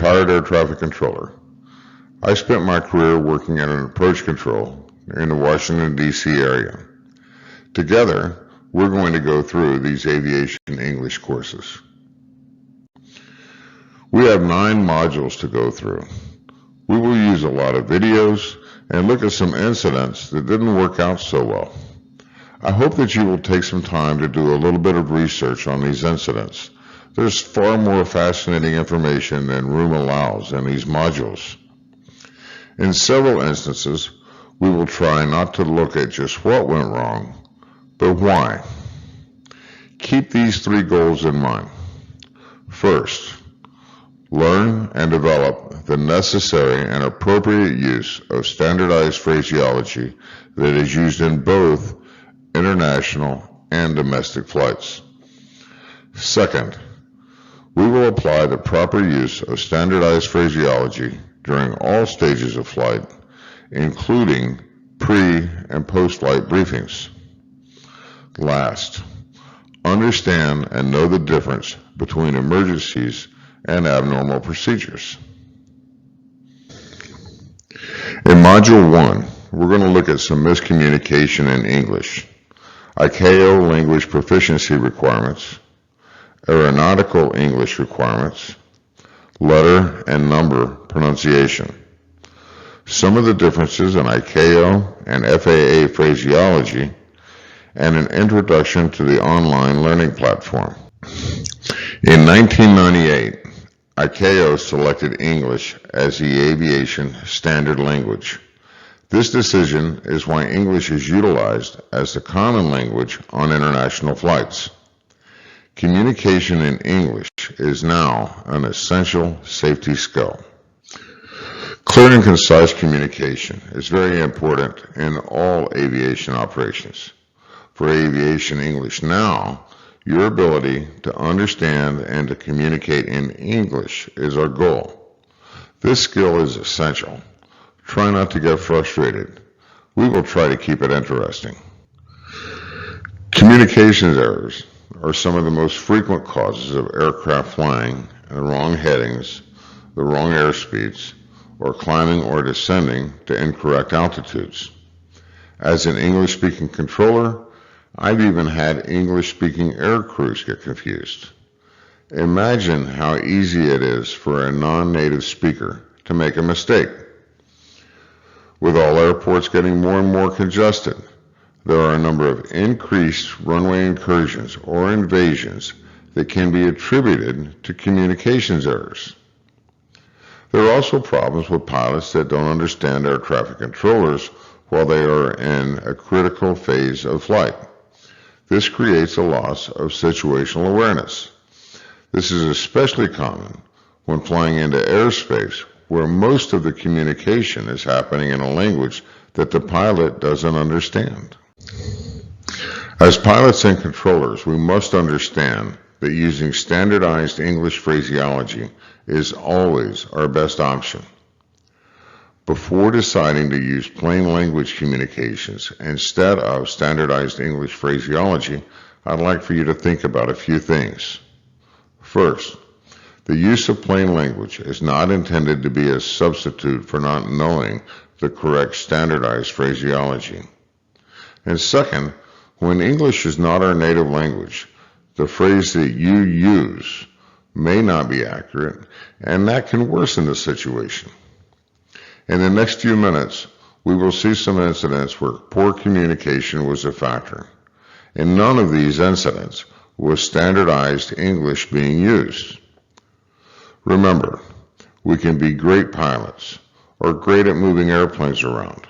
retired air traffic controller. I spent my career working at an approach control in the Washington, D.C. area. Together, we're going to go through these aviation English courses. We have 9 modules to go through. We will use a lot of videos and look at some incidents that didn't work out so well. I hope that you will take some time to do a little bit of research on these incidents. There's far more fascinating information than room allows in these modules. In several instances, we will try not to look at just what went wrong, but why. Keep these 3 goals in mind. First, learn and develop the necessary and appropriate use of standardized phraseology that is used in both international and domestic flights. Second, we will apply the proper use of standardized phraseology during all stages of flight, including pre- and post-flight briefings. Last, understand and know the difference between emergencies and abnormal procedures. In Module 1, we're going to look at some miscommunication in English, ICAO language proficiency requirements, aeronautical English requirements, letter and number pronunciation, some of the differences in ICAO and FAA phraseology, and an introduction to the online learning platform. In 1998, ICAO selected English as the aviation standard language. This decision is why English is utilized as the common language on international flights. Communication in English is now an essential safety skill. Clear and concise communication is very important in all aviation operations. For Aviation English Now, your ability to understand and to communicate in English is our goal. This skill is essential. Try not to get frustrated. We will try to keep it interesting. Communications errors are some of the most frequent causes of aircraft flying in the wrong headings, the wrong airspeeds, or climbing or descending to incorrect altitudes. As an English-speaking controller, I've even had English-speaking air crews get confused. Imagine how easy it is for a non-native speaker to make a mistake. With all airports getting more and more congested, there are a number of increased runway incursions or invasions that can be attributed to communications errors. There are also problems with pilots that don't understand air traffic controllers while they are in a critical phase of flight. This creates a loss of situational awareness. This is especially common when flying into airspace where most of the communication is happening in a language that the pilot doesn't understand. As pilots and controllers, we must understand that using standardized English phraseology is always our best option. Before deciding to use plain language communications instead of standardized English phraseology, I'd like for you to think about a few things. First, the use of plain language is not intended to be a substitute for not knowing the correct standardized phraseology. And second, when English is not our native language, the phrase that you use may not be accurate, and that can worsen the situation. In the next few minutes, we will see some incidents where poor communication was a factor. In none of these incidents was standardized English being used. Remember, we can be great pilots or great at moving airplanes around,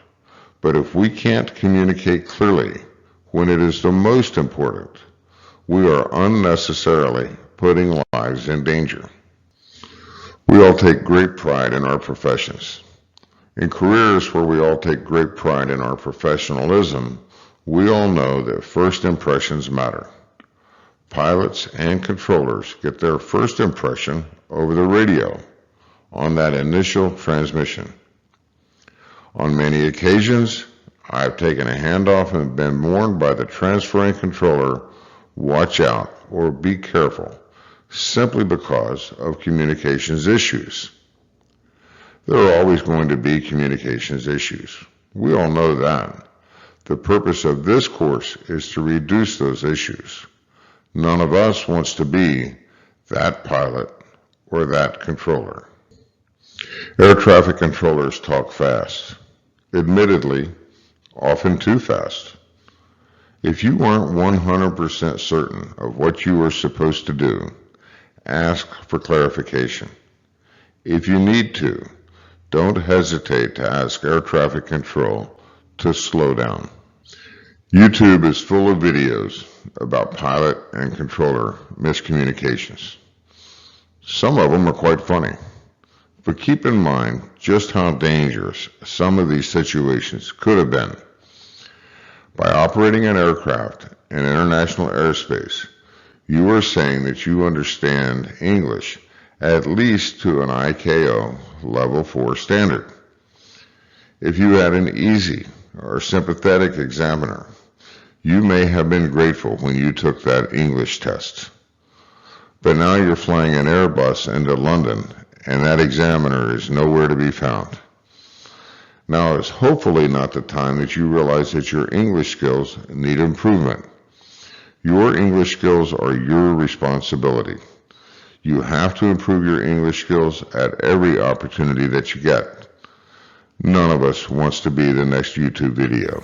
but if we can't communicate clearly when it is the most important, we are unnecessarily putting lives in danger. We all take great pride in our professions. In careers where we all take great pride in our professionalism, we all know that first impressions matter. Pilots and controllers get their first impression over the radio on that initial transmission. On many occasions, I've taken a handoff and been warned by the transferring controller, watch out or be careful, simply because of communications issues. There are always going to be communications issues. We all know that. The purpose of this course is to reduce those issues. None of us wants to be that pilot or that controller. Air traffic controllers talk fast. Admittedly, often too fast. If you aren't 100% certain of what you are supposed to do, ask for clarification. If you need to, don't hesitate to ask air traffic control to slow down. YouTube is full of videos about pilot and controller miscommunications. Some of them are quite funny, but keep in mind just how dangerous some of these situations could have been. By operating an aircraft in international airspace, you are saying that you understand English at least to an ICAO Level 4 standard. If you had an easy or sympathetic examiner, you may have been grateful when you took that English test. But now you're flying an Airbus into London and that examiner is nowhere to be found. Now is hopefully not the time that you realize that your English skills need improvement. Your English skills are your responsibility. You have to improve your English skills at every opportunity that you get. None of us wants to be the next YouTube video.